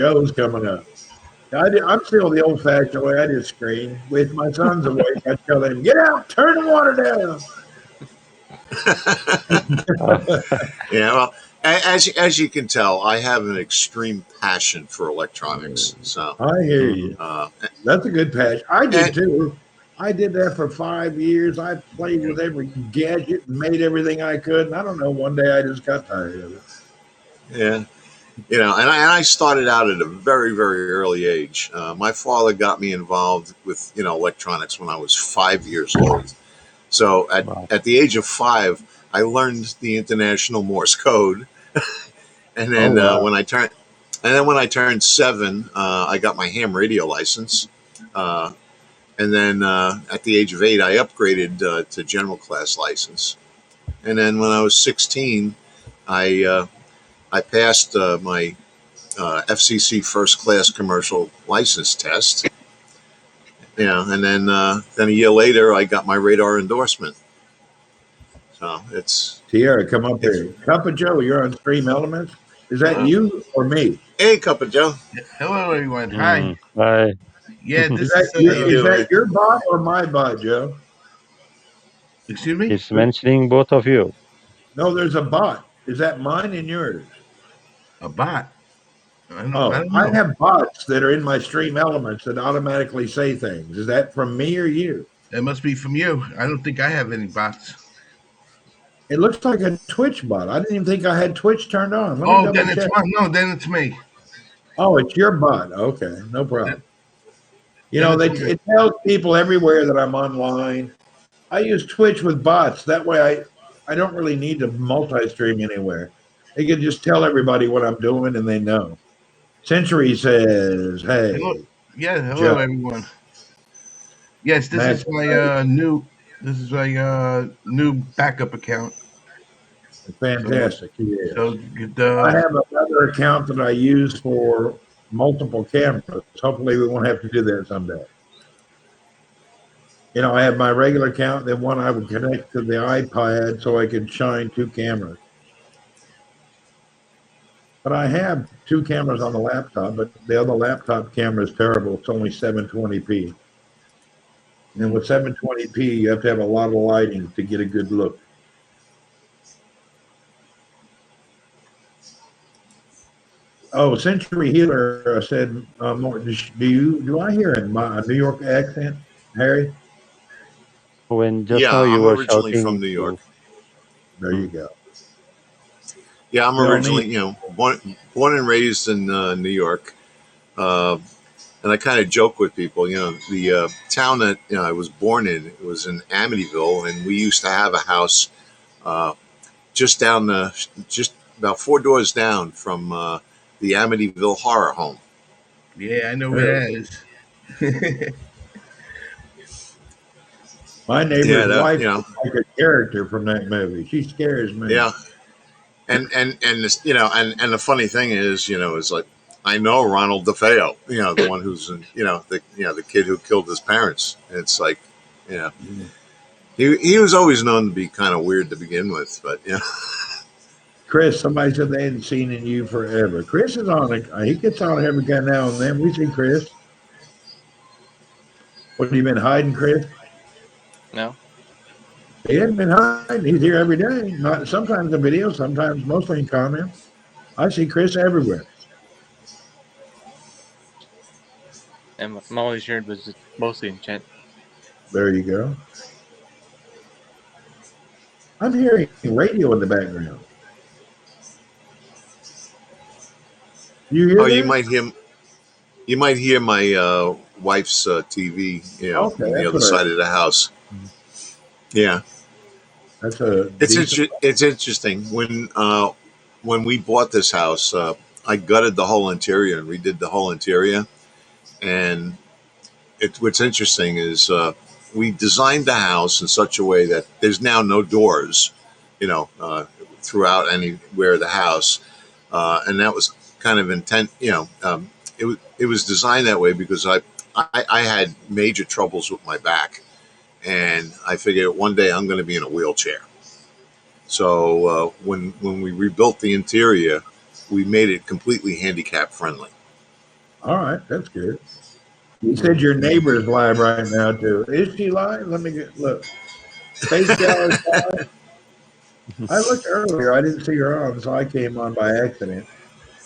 Joe's coming up. I'm still the old-fashioned way. I just scream. If my son's awake, I tell him, "Get out, turn the water down." Uh, Yeah, well, as you can tell, I have an extreme passion for electronics. So, I hear mhm. you. uh, That's a good patch. I did and too. I did that for 5 years. I played with every gadget and made everything I could. And I don't know. One day I just got tired of it. yeah, and I started out at a very, very early age. My father got me involved with electronics when I was 5 years old. So Wow. at the age of 5, I learned the international Morse code, and Oh then wow! when I turned 7, I got my ham radio license. Uh, and then at the age of 8, I upgraded to general class license. And then when I was 16, I I passed my FCC first class commercial license test. And then a year later, I got my radar endorsement. So Tierra, come up it's here. Cup of Joe, you're on Stream Elements. Is that uh, you or me? hey, Cup of Joe, Hello, everyone. Hi. Mm, I Yeah, Is this that is how you? you Is doing, that man? your bot or my bot, Joe? excuse me. It's mentioning both of you. No, there's a bot. Is that mine and yours? A bot. I don't. I Oh, don't I know. have bots that are in my Stream Elements that automatically say things. Is that from me or you? It must be from you. I don't think I have any bots. It looks like a Twitch bot. I didn't even think I had Twitch turned on. Let me Oh, double then it's check. mine. No, then it's me. Oh, it's your bot. Okay, no Then, problem. then it's me. It tells people everywhere that I'm online. I use Twitch with bots. That way, I don't really need to multi-stream anywhere. They can just tell everybody what I'm doing, and they know. Century says, Hello. "Hey, Yeah. Hello, Joe, everyone. Yes, this Max, is my new. This is my new backup account. So fantastic." He so is. I the have another account that I use for multiple cameras. Hopefully, we won't have to do that someday. I have my regular account, then one I would connect to the iPad so I can shine two cameras. But I have two cameras on the laptop, but the other laptop camera is terrible. It's only 720p. And with 720p, you have to have a lot of lighting to get a good look. Oh, Century Healer said, do I hear a New York accent, Harry? When just Yeah, now you I'm were originally from shouting New York. to. There you Mm, go. Yeah, I'm Bernie, originally born and raised in New York. Uh, and I kind of joke with people. The town that I was born in, it was in Amityville, and we used to have a house uh, just about 4 doors down from the Amityville Horror Home. yeah, I know where oh, that is. my Yeah, neighbor's wife is that. like a character from that movie. She scares me. Yeah, and this, and the funny thing is, is like I know Ronald DeFeo, the one who's the kid who killed his parents. It's like, you know, he was always known to be kind of weird to begin with, but Chris, somebody said they hadn't seen you forever. Chris is on it. He gets on every now and then. We see Chris. What have you been hiding, Chris? No. He hasn't been hiding. He's here every day. Not sometimes in video, sometimes mostly in comments. I see Chris everywhere. And I'm always here, but it's mostly in chat. There you go. I'm hearing radio in the background. You hear oh, that? you might hear my wife's TV, Okay, on the that's other what I side heard. of the house. Yeah, That's a decent. it's interesting when we bought this house. I gutted the whole interior and redid the whole interior, and what's interesting is we designed the house in such a way that there's now no doors, you know, uh, throughout anywhere of the house, and that was kind of intent. It was designed that way because I had major troubles with my back, and I figured one day I'm going to be in a wheelchair. So when we rebuilt the interior, we made it completely handicap friendly. All right, that's good. You said your neighbor is live right now too. Is she live? Let me get look. Space Gal is live. I looked earlier. I didn't see her on, so I came on by accident.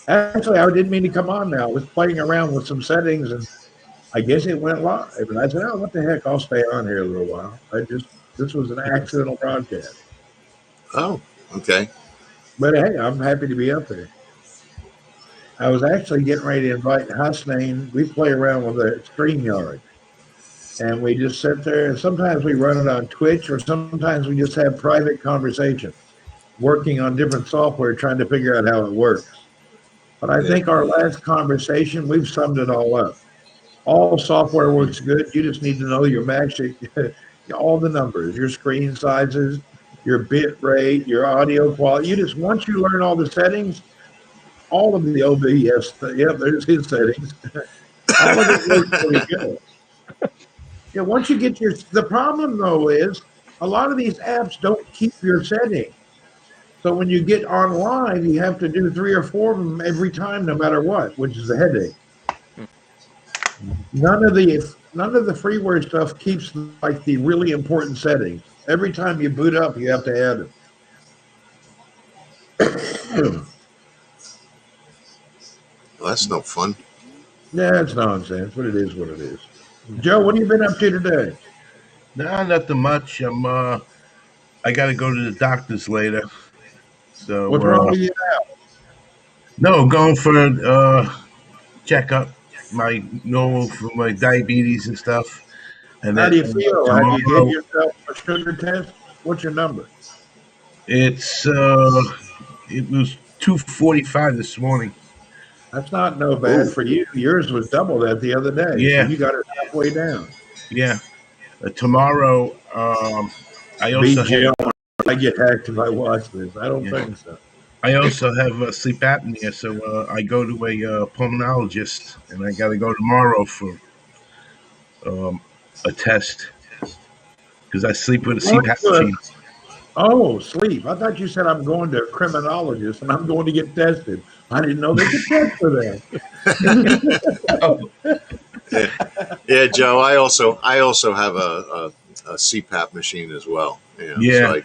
Actually, I didn't mean to come on now. I was playing around with some settings, and I guess it went live. And I said, "Oh, what the heck? I'll stay on here a little while." This was an accidental broadcast, Oh, okay. but hey, I'm happy to be up here. I was actually getting ready to invite Hasnain. We play around with a StreamYard, and we just sit there. And sometimes we run it on Twitch, or sometimes we just have private conversations, working on different software, trying to figure out how it works. But I Yeah. think our last conversation, we've summed it all up. All software works good. You just need to know your magic, all the numbers, your screen sizes, your bit rate, your audio quality. You just once you learn all the settings, all of the OBS, yeah, there's his settings. All of it works pretty good. Yeah, once you get the problem though is a lot of these apps don't keep your settings. So when you get online, you have to do 3 or 4 of them every time, no matter what, which is a headache. None of the freeware stuff keeps like the really important settings. Every time you boot up, you have to add them. Well, that's no fun. Yeah, it's nonsense, but it is what it is. Joe, what have you been up to today? Nah, nothing much. I got to go to the doctor's later. So What's wrong with you? no, I'm going for checkup, my normal for my diabetes and stuff. And How then do you feel? Have you gave tomorrow yourself a sugar test? What's your number? it's it was 245 this morning. That's not no bad Oh, for you. Yours was double that the other day, so Yeah, you got it halfway down. yeah. Tomorrow, I also Beat have Jim. I get hacked if I watch this. I don't yeah, think so. I also have sleep apnea, so I go to a pulmonologist, and I got to go tomorrow for um, a test because I sleep with a Going CPAP to machine. sleep. I thought you said I'm going to a criminologist and I'm going to get tested. I didn't know they could test for Oh, yeah, yeah, Joe. I also have a CPAP machine as well. So yeah,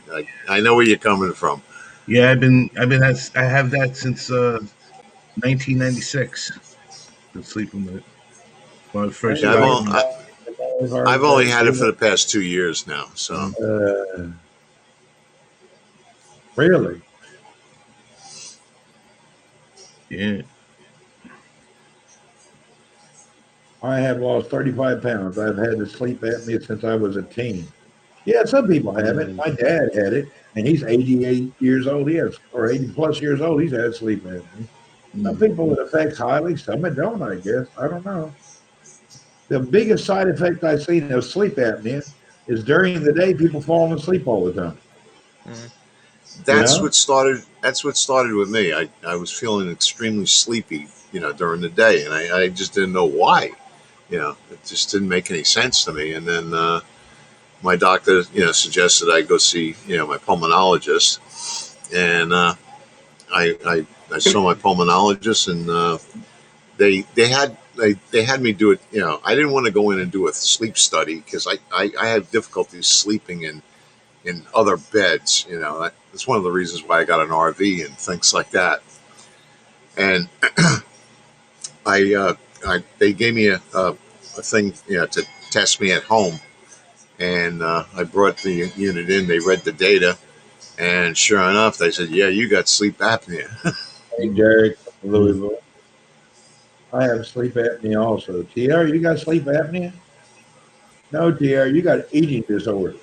I know where you're coming from. yeah. I have that since 1996. Been sleeping with it. When I first Yeah, I've that. only, started. I've only had it for the past 2 years now. So Uh, really? Yeah. I have lost 35 pounds. I've had to sleep apnea since I was a teen. Yeah, some people have it. My dad had it, and he's 88 years old. He has, or 80 plus years old. He's had sleep apnea. Some Mm. people it affects highly, some it don't, I guess. I don't know. The biggest side effect I've seen of sleep apnea is during the day, people falling asleep all the time. Mm. You that's know? what started. That's what started with me. I was feeling extremely sleepy, during the day, and I just didn't know why. It just didn't make any sense to me. And then my doctor, suggested I go see, my pulmonologist, and I saw my pulmonologist, and they had me do it. I didn't want to go in and do a sleep study because I have difficulty sleeping in other beds. That's one of the reasons why I got an RV and things like that. And I, they gave me a thing, to test me at home, and I brought the unit in. They read the data, and sure enough, they said, "Yeah, you got sleep apnea." Hey, Derek, Mm. Louisville. I have sleep apnea also. TR, you got sleep apnea? No, TR, you got eating disorder.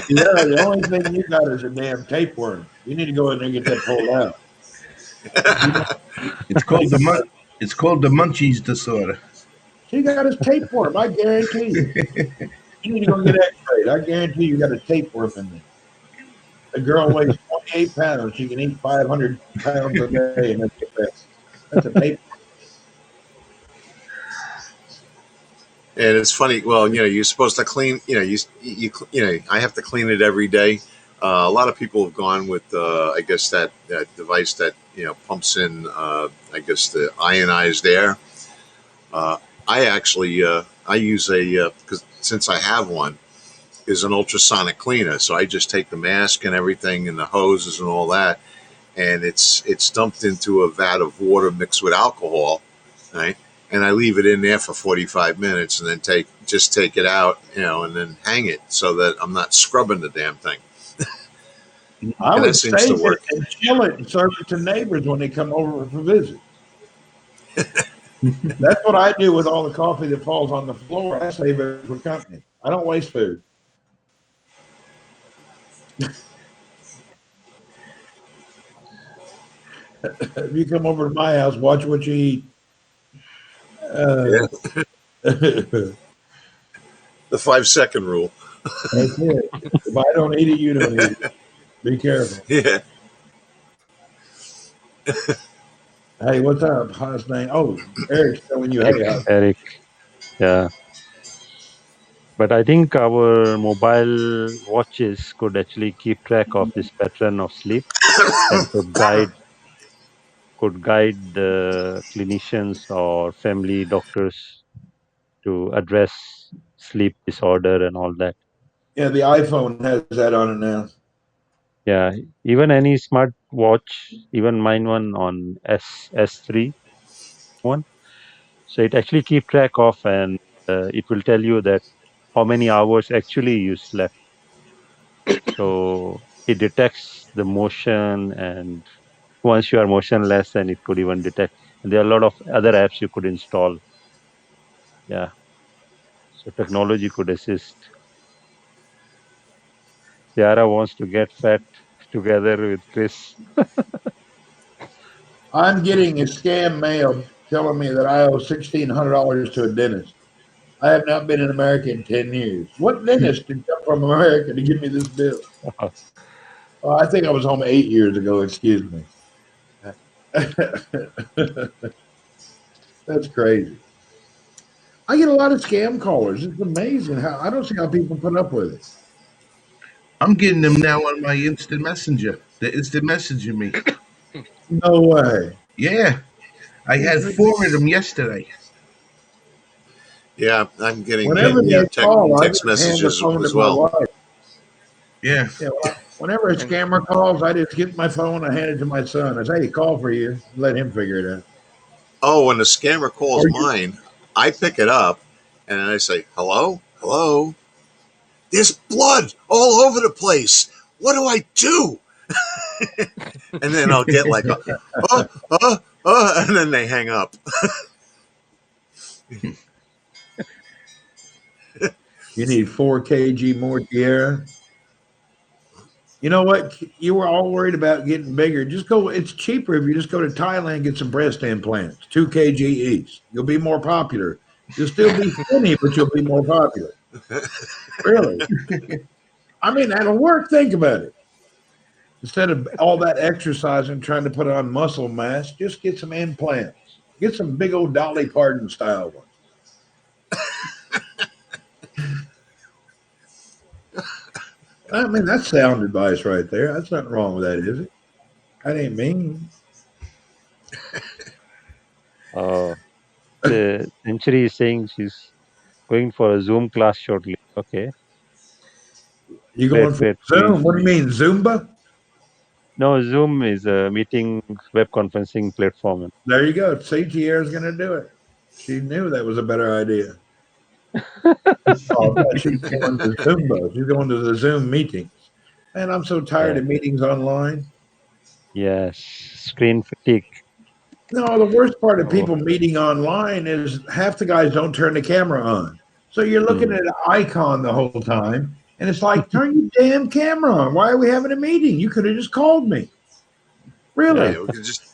Yeah, the only thing you got is a damn tapeworm. You need to go in there and get that pulled out. You know, It's called it's called the munchies disorder. she got his tapeworm. I guarantee you. You need to go get X-rayed. I guarantee you got a tapeworm in there. The girl weighs 28 pounds. She can eat 500 pounds a day, and that's a tape. And it's funny. Well, you're supposed to clean. I have to clean it every day. A lot of people have gone with, I guess that device that pumps in, I guess the ionized air. Uh, I actually I use a because since I have one is an ultrasonic cleaner, so I just take the mask and everything and the hoses and all that, and it's dumped into a vat of water mixed with alcohol, right? And I leave it in there for 45 minutes, and then take it out, and then hang it so that I'm not scrubbing the damn thing. I And that would seems to save it work. and chill it and serve it to neighbors when they come over for visits. That's what I do with all the coffee that falls on the floor. I save it for company. I don't waste food. If you come over to my house, watch what you eat. Yeah, That's the 5-second rule. it. If I don't eat it, you don't eat it. Be careful. Yeah, Hey, what's up? How's name? Oh, Eric's telling you, hey, Eric. Yeah. But I think our mobile watches could actually keep track of this pattern of sleep and could guide the clinicians or family doctors to address sleep disorder and all that. yeah, the iPhone has that on it now. Yeah, even any smart watch, even mine one on S3 one. So it actually keep track of, and it will tell you that how many hours actually you slept. So it detects the motion, and once you are motionless, then it could even detect. And there are a lot of other apps you could install. Yeah. So technology could assist. Ciara wants to get fat together with Chris. I'm getting a scam mail telling me that I owe $1,600 to a dentist. I have not been in America in 10 years. What dentist did come from America to give me this bill? I think I was home 8 years ago. Excuse me. That's crazy. I get a lot of scam callers. It's amazing how I don't see how people put up with it. I'm getting them now on my instant messenger. The instant messenger me. No way. Yeah, I had 4 of them yesterday. yeah. I'm getting Whenever they call, I text just hand the messages phone to as my well. wife. Yeah, Yeah, whenever a And scammer calls, I just get my phone, I hand it to my son. I say, "Hey, call for you." Let him figure it out. Oh, when the scammer calls Or you, mine, I pick it up and I say, "Hello, hello. There's blood all over the place. What do I do?" And then I'll get like a, oh, and then they hang up. you need 4 kg more Tierra. You know what? You were all worried about getting bigger. Just go. It's cheaper if you just go to Thailand and get some breast implants, 2 kg each. You'll be more popular. You'll still be skinny, but you'll be more popular. Really? I mean, that'll work. Think about it. Instead of all that exercising trying to put on muscle mass, just get some implants. Get some big old Dolly Parton style ones. I mean, that's sound advice right there. That's nothing wrong with that, is it? That ain't mean. Uh, Century is saying she's going for a Zoom class shortly. Okay, You great, going for great. Zoom? What do you mean, Zumba? No, Zoom is a meeting web conferencing platform. There you go. CTR is going to do it. She knew that was a better idea. Oh, no, she's going to Zumba. She's going to the Zoom meetings. Man, I'm so tired Yeah. of meetings online. Yes, screen fatigue. No, the worst part of Oh, people meeting online is half the guys don't turn the camera on. So you're looking hmm. at an icon the whole time, and it's like, turn your damn camera on. Why are we having a meeting? You could have just called me. Yeah. Really? Yeah, we could just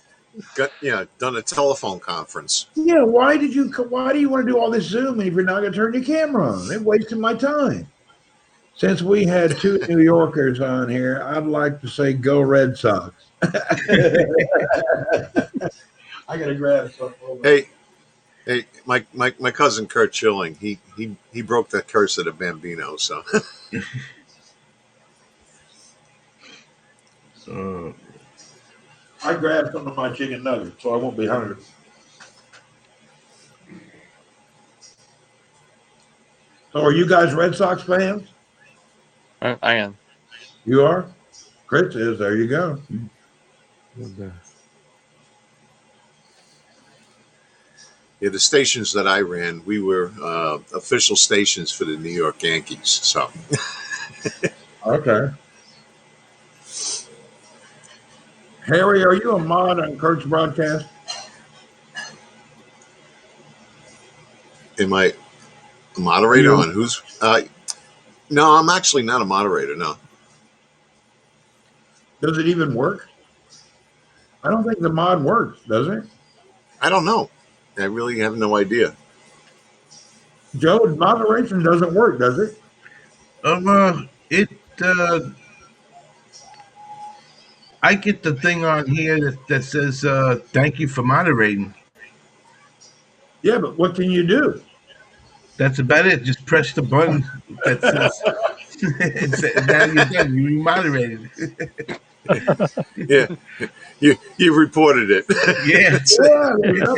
done a telephone conference. Yeah. Why do you want to do all this Zoom if you're not going to turn your camera on? It wasted my time. Since we had two New Yorkers on here, I'd like to say go Red Sox. I got to grab something. Hold on. Hey, hey, my cousin Kurt Schilling, he broke the curse of the Bambino. So I grabbed some of my chicken nuggets, so I won't be hungry. So, are you guys Red Sox fans? I am. You are. Chris is. There you go. Yeah, the stations that I ran, we were official stations for the New York Yankees. So Okay. Harry, are you a mod on Kurt's broadcast? am I a Are moderator you? on who's? No, I'm actually not a moderator. No, Does it even work? I don't think the mod works, does it? I don't know. I really have no idea. Joe, moderation doesn't work, does it? It I get the thing on here that says thank you for moderating. Yeah, but what can you do? That's about it. Just press the button that says now you're done. You moderated. Yeah, you reported it. Yeah. Yeah,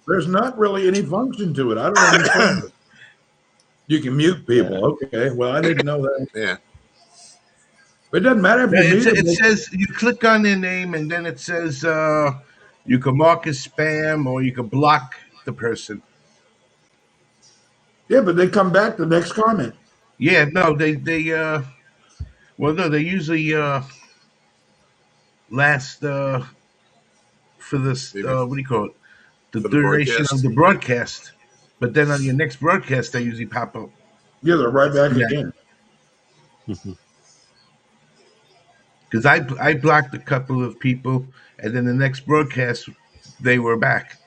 there's not really any function to it. I don't understand it. You can mute Yeah. people. Okay. Well, I didn't know that. Yeah, But it doesn't matter if Yeah, you mute them. it says you click on their name and then it says you can mark as spam or you can block the person. Yeah, but they come back the next comment. Yeah, no, they well no, they usually last for this maybe what do you call it? The for the duration of broadcast. the broadcast. But then on your next broadcast they usually pop up. Yeah, they're right back Yeah. again. Mhm. Because I blocked a couple of people and then the next broadcast they were back.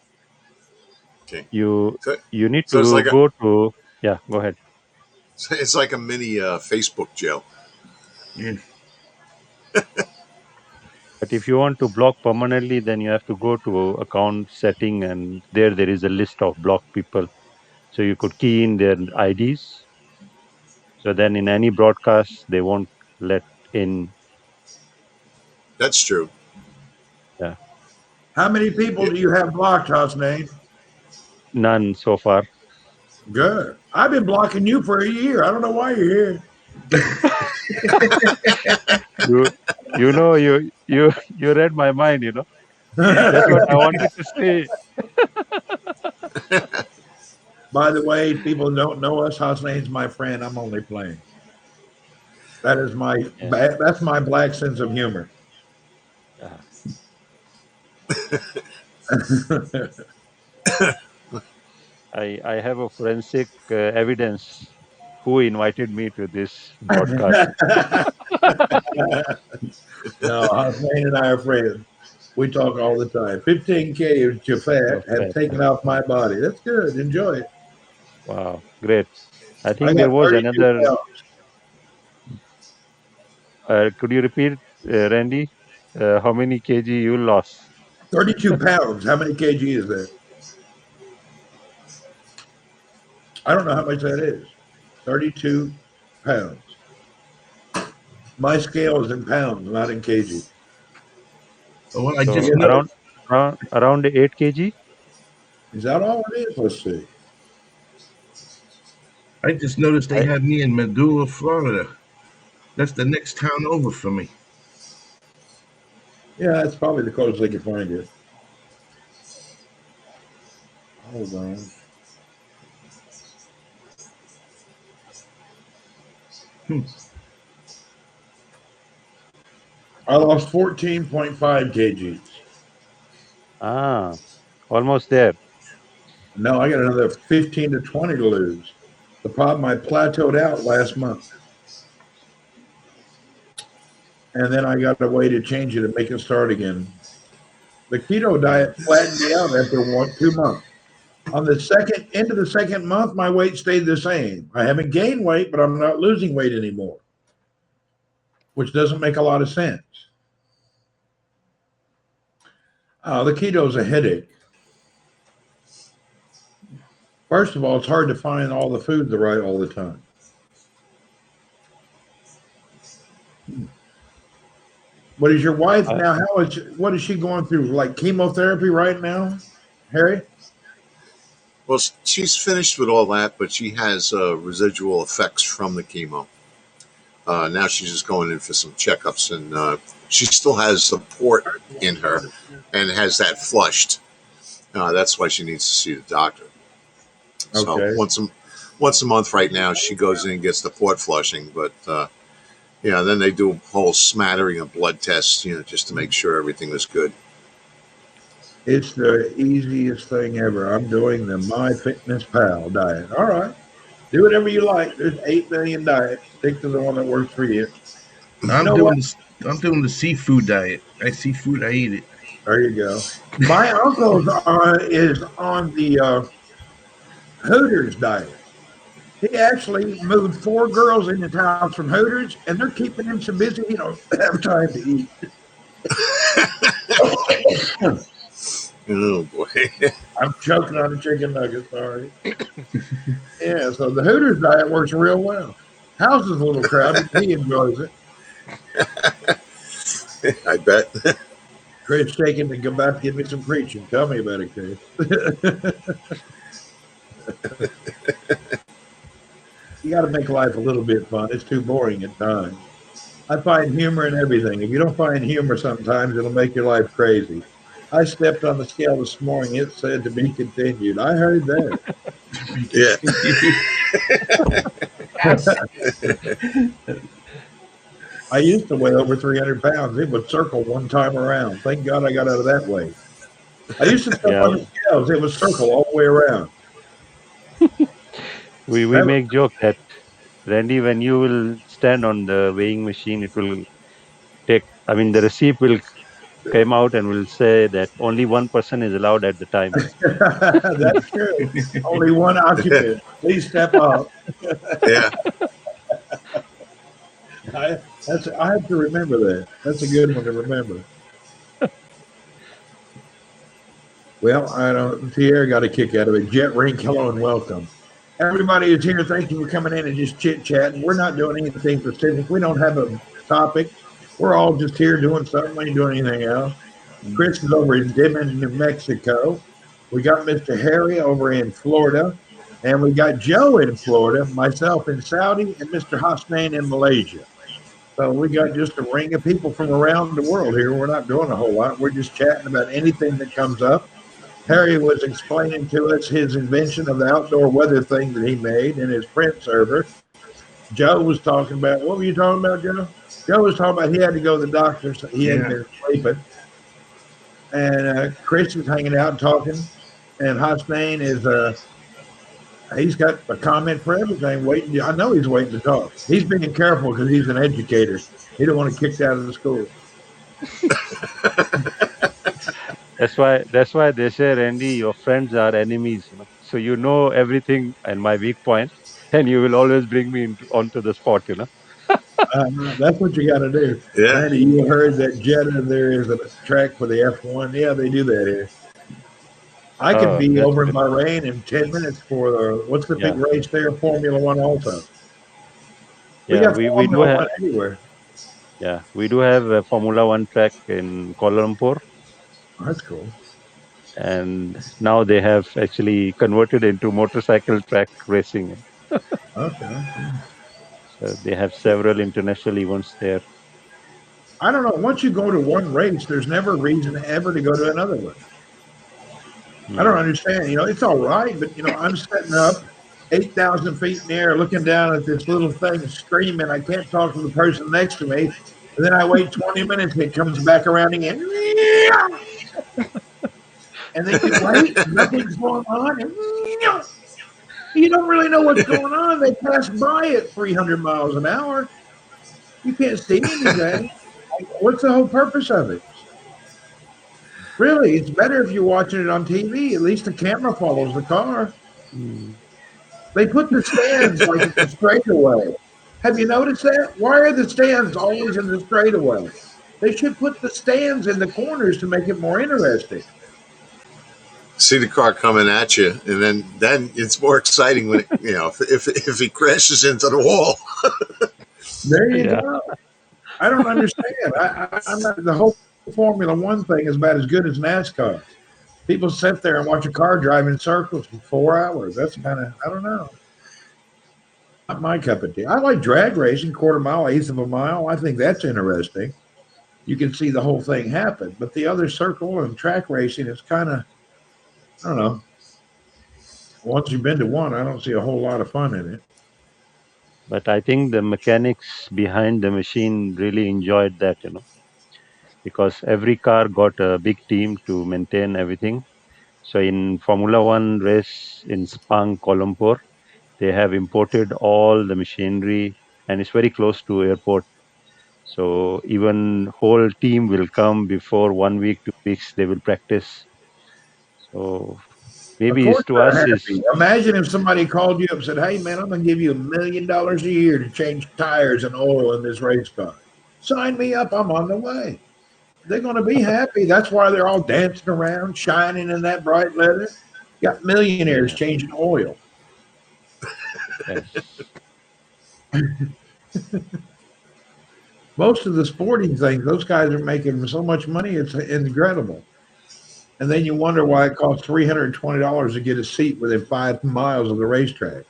Okay, You so, you need so to go to, yeah, go ahead. it's like a mini Facebook jail. Yeah. But if you want to block permanently, then you have to go to account setting, and there is a list of blocked people. So you could key in their IDs. So then in any broadcast, they won't let in. That's true. Yeah, How many people Yeah, do you have blocked, Name? none so far. Good. I've been blocking you for a year. I don't know why you're here. You you read my mind. That's what I wanted to say. By the way, people don't know us. Name's my friend. I'm only playing. That is Yeah. that's my black sense of humor. Yeah. I have a forensic evidence who invited me to this broadcast. No, Hussein and I are friends. We talk all the time. 15K of Jafat have Perfect. taken off my body. That's good. Enjoy it. Wow, great. I I think there got was 32 another. pounds. Could you repeat, Randy? How many kg you lost? 32 pounds. How many kg is that? I don't know how much that is. 32 pounds. My scale is in pounds, not in kg. Well, I So just You know, around 8 kg. is that all it is? Let's see. noticed they I had me in Medulla, Florida. That's the next town over for me. Yeah, that's probably the closest they can find you. Hold on. Hmm. I lost 14.5 kgs. almost there. No, I got another 15 to 20 to lose. The problem, I plateaued out last month. And then I got a way to change it and make it start again. The keto diet flattened me out after 2 months. On the second end of the second month, my weight stayed the same. I haven't gained weight, but I'm not losing weight anymore, which doesn't make a lot of sense. The keto is a headache. First of all, it's hard to find all the food right all the time. What is your wife I, now? What is she going through? Like chemotherapy right now, Harry? Well, she's finished with all that, but she has residual effects from the chemo. Now she's just going in for some checkups, and she still has support in her and has that flushed. That's why she needs to see the doctor. So Okay. once a month right now, she goes in and gets the port flushing, but then they do a whole smattering of blood tests, just to make sure everything was good. It's the easiest thing ever. I'm doing the MyFitnessPal diet. All right. Do whatever you like. There's 8 million diets. Stick to the one that works for you. You I'm know what? doing this. I'm doing the seafood diet. I see food, I eat it. There you go. My uncle is on the Hooters diet. He actually moved 4 girls in his house from Hooters, and they're keeping him so busy he don't have time to eat. Oh boy. I'm choking on a chicken nugget. Sorry. Yeah, so the Hooters diet works real well. House is a little crowded. He enjoys it. I bet. Chris shaking to come back to give me some preaching. Tell me about it, Chris. You got to make life a little bit fun. It's too boring at times. I find humor in everything. If you don't find humor sometimes, it'll make your life crazy. I stepped on the scale this morning. It said to be continued. I heard that. Yeah. I used to weigh over 300 pounds. It would circle one time around. Thank God I got out of that weight. I used to step yeah, on the scales. It would circle all the way around. we That make joke that Randy, when you will stand on the weighing machine, it will take. I mean, the receipt will come out and will say that only one person is allowed at the time. That's true. Only one occupant. Please step up. Yeah. I have to remember that. That's a good one to remember. Well, I don't. Pierre got a kick out of it. Jet Rink, hello and welcome. Everybody who's here, thank you for coming in and just chit chatting. We're not doing anything specific. We don't have a topic. We're all just here doing something. We ain't doing anything else. Chris is over in Dimon, New Mexico. We got Mr. Harry over in Florida. And we got Joe in Florida, myself in Saudi, and Mr. Hasnain in Malaysia. So we got just a ring of people from around the world here. We're not doing a whole lot. We're just chatting about anything that comes up. Harry was explaining to us his invention of the outdoor weather thing that he made in his print server. Joe was talking about, what were you talking about, Joe? Joe was talking about he had to go to the doctor, so he hadn't been sleeping. And Chris is hanging out and talking. And Hasnain is, he's got a comment for everything. Waiting. I know he's waiting to talk. He's being careful because he's an educator. He don't want to kick out of the school. That's why they say, Randy, your friends are enemies. So you know everything and my weak point, and you will always bring me onto the spot. That's what you got to do. Yeah. Randy, you heard that Jeddah, there is a track for the F1. Yeah, they do that here. I could Oh, be that's over in good. Bahrain in 10 minutes for what's the big Yeah, race there? Formula One also. We yeah. got We do Formula have One everywhere. a Formula One track in Kuala Lumpur, Oh, that's cool. and now they have actually converted into motorcycle track racing. Okay. So they have several international events there. I don't know. Once you go to one race, there's never a reason ever to go to another one. I don't Hmm. understand. It's all right, but I'm sitting up 8,000 feet in the air, looking down at this little thing, screaming. I can't talk to the person next to me, and then I wait 20 minutes, and it comes back around again, and then you wait, nothing's going on, and you don't really know what's going on. They pass by at 300 miles an hour. You can't see anything. What's the whole purpose of it? Really, it's better if you're watching it on TV. At least the camera follows the car. Hmm. They put the stands like in the straightaway. Have you noticed that? Why are the stands always in the straightaway? They should put the stands in the corners to make it more interesting. See the car coming at you, and then it's more exciting when if he crashes into the wall. There you Yeah, go. I don't understand. I'm not, the whole Formula One thing is about as good as NASCAR. People sit there and watch a car drive in circles for 4 hours. That's kind of, I don't know, not my cup of tea. I like drag racing, quarter mile, eighth of a mile. I think that's interesting. You can see the whole thing happen. But the other circle and track racing is kind of, I don't know. Once you've been to one, I don't see a whole lot of fun in it. But I think the mechanics behind the machine really enjoyed that, because every car got a big team to maintain everything. So in Formula One race in Sepang, Kuala Lumpur, they have imported all the machinery, and it's very close to airport. So even whole team will come before 1 week, 2 weeks. They will practice. So Of maybe course it's to they're us is happy. Imagine if somebody called you up and said, "Hey man, I'm going to give you $1 million a year to change tires and oil in this race car. Sign me up. I'm on the way." They're going to be happy. That's why they're all dancing around, shining in that bright leather. Got millionaires yeah, changing oil. yes, Most of the sporting things, those guys are making so much money, it's incredible. And then you wonder why it costs $320 to get a seat within 5 miles of the racetrack.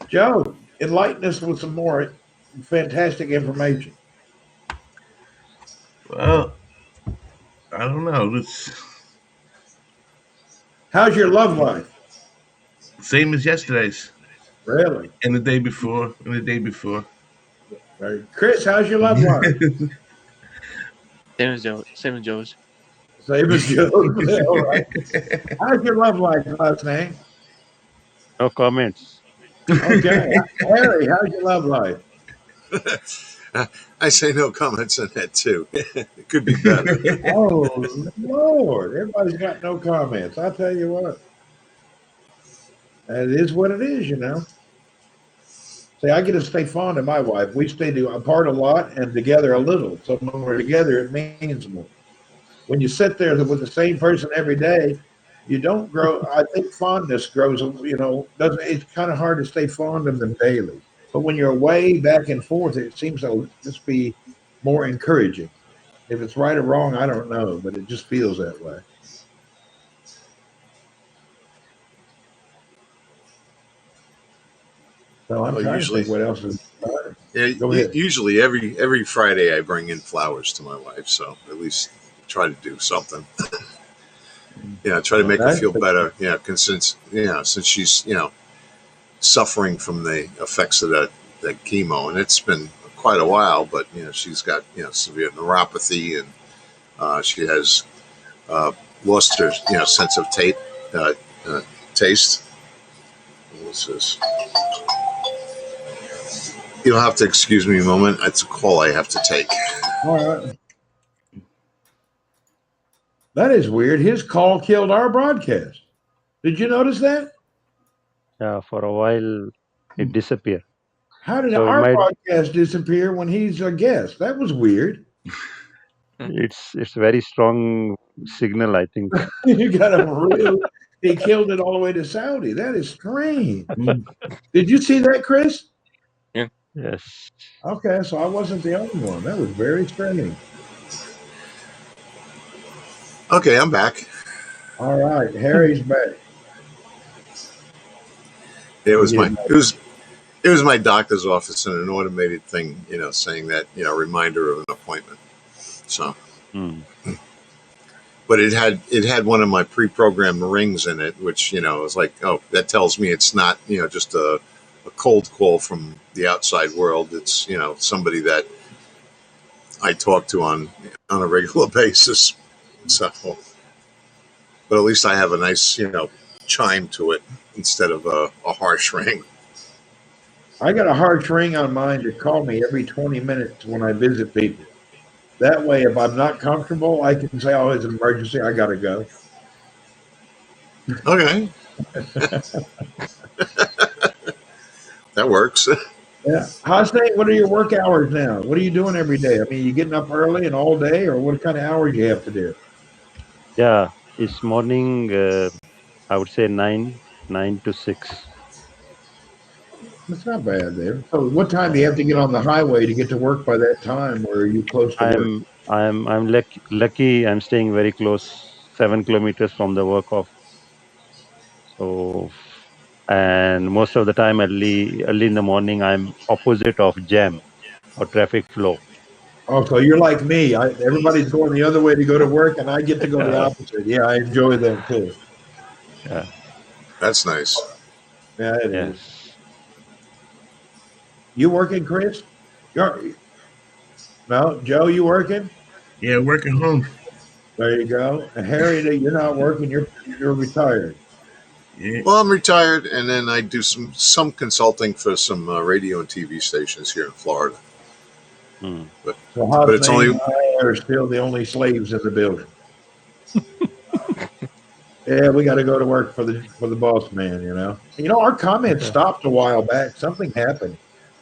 Joe, enlighten us with some more fantastic information. Well, I don't know. It's How's your love life? same as yesterday's, Really? and the day before, and the day before. Right. Chris, how's your love life? Same as Joe's. Same as Joe. All right. How's your love life, last name? no comments. Okay. Harry, how's your love life? I say no comments on that too. It could be better. Oh, Lord. Everybody's got no comments. I'll tell you what. It is what it is. See, I get to stay fond of my wife. We stay apart a lot and together a little. So when we're together, it means more. When you sit there with the same person every day, you don't grow. I think fondness grows. Doesn't. It's kind of hard to stay fond of them daily. But when you're away back and forth, it seems to just be more encouraging. If it's right or wrong, I don't know, but it just feels that way. So I'm Well, trying to think usually, what else is. yeah, Go ahead. usually every Friday I bring in flowers to my wife, so at least try to do something. Yeah, try to Well, make her that's feel better. Yeah, because since she's suffering from the effects of that chemo, and it's been quite a while. But she's got severe neuropathy, and she has lost her sense of uh, uh, taste. What's this? You'll have to excuse me a moment. It's a call I have to take. all right. That is weird. His call killed our broadcast. Did you notice that? Yeah, for a while it disappeared. How did So it our might broadcast disappear when he's a guest? That was weird. it's very strong signal, I think. You got a real. He killed it all the way to Saudi. That is strange. Did you see that, Chris? Yes. Okay, so I wasn't the only one. That was very strange. Okay, I'm back. All right, Harry's back. It Let me was get my him. it was my doctor's office and an automated thing, saying that reminder of an appointment. So, Hmm. but it had one of my pre-programmed rings in it, which was like, oh, that tells me it's not just a cold call from the outside world. It's somebody that I talk to on a regular basis. So, but at least I have a nice chime to it instead of a harsh ring. I got a harsh ring on mine to call me every 20 minutes when I visit people. That way, if I'm not comfortable, I can say, "Oh, it's an emergency. I got to go." Okay, that works. Yeah. How's things? What are your work hours now? What are you doing every day? I mean, you getting up early and all day, or what kind of hours you have to do? Yeah, it's morning I would say 9 to 6. That's not bad there. So what time do you have to get on the highway to get to work by that time, or are you close to work? I'm lucky. I'm staying very close, 7 kilometers from the work off. So, and most of the time, early in the morning, I'm opposite of jam or traffic flow. Oh, so you're like me. Everybody's going the other way to go to work, and I get to go the Uh, opposite. Yeah, I enjoy that too. yeah, That's nice. Yeah, it is. yes. You working, Chris? You're, no, Joe, you working? Yeah, working home. There you go. And Harry, you're not working. You're retired. Yeah, Well, I'm retired, and then I do some consulting for some radio and TV stations here in Florida. Hmm. But So but Hobbs it's name only and I are still the only slaves in the building. Yeah, we got to go to work for the boss man. Our comments stopped a while back. Something happened.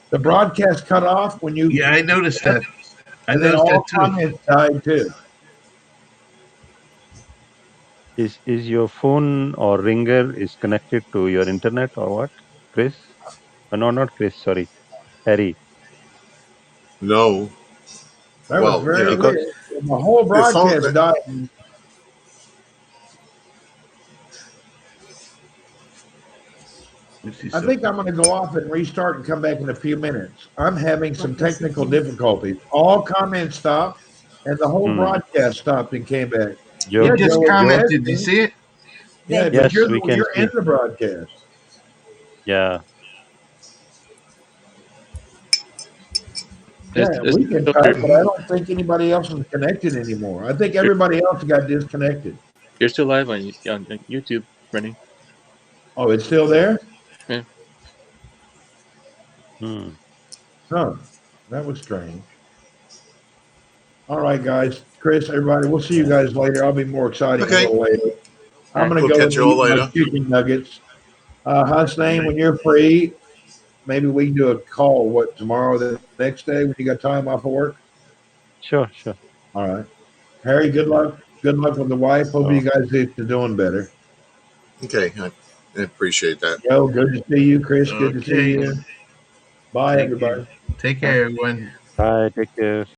The broadcast cut off when you yeah, I noticed that. I and then noticed that all too. comments died too. Is your phone or ringer is connected to your internet or what, Chris? No, not Chris. Sorry, Harry. no. That was Well, very Because weird. The whole the phone. broadcast died. Let me see I think something. I'm going to go off and restart and come back in a few minutes. I'm having some technical difficulties. All comments stopped, and the whole hmm, broadcast stopped and came back. You Yeah, Joe, just Joe, it's Joe. commented. You testing. see it? Yeah, but Yes, we can you're in see. the broadcast. Yeah. Yeah, It's we can still type, here. but I don't think anybody else is connected anymore. I think everybody else got disconnected. You're still live on YouTube, running. Oh, it's still there? Yeah. Hmm. Huh. That was strange. All right, guys. Chris, everybody, we'll see you Yeah. guys later. I'll be more exciting a Okay, little later. All I'm right. going to we'll go catch and you all eat my later. chicken nuggets. Hussein, when you're free, maybe we can do a call, tomorrow, the next day when you got time off of work? Sure, sure. All right. Harry, good Yeah. luck. Good luck with the wife. Hope you So, guys are doing better. Okay, I appreciate that. Joe, good to see you. Chris, good to see Okay. you. Bye, Thank you. everybody. Take All right. care, everyone. bye. Take care.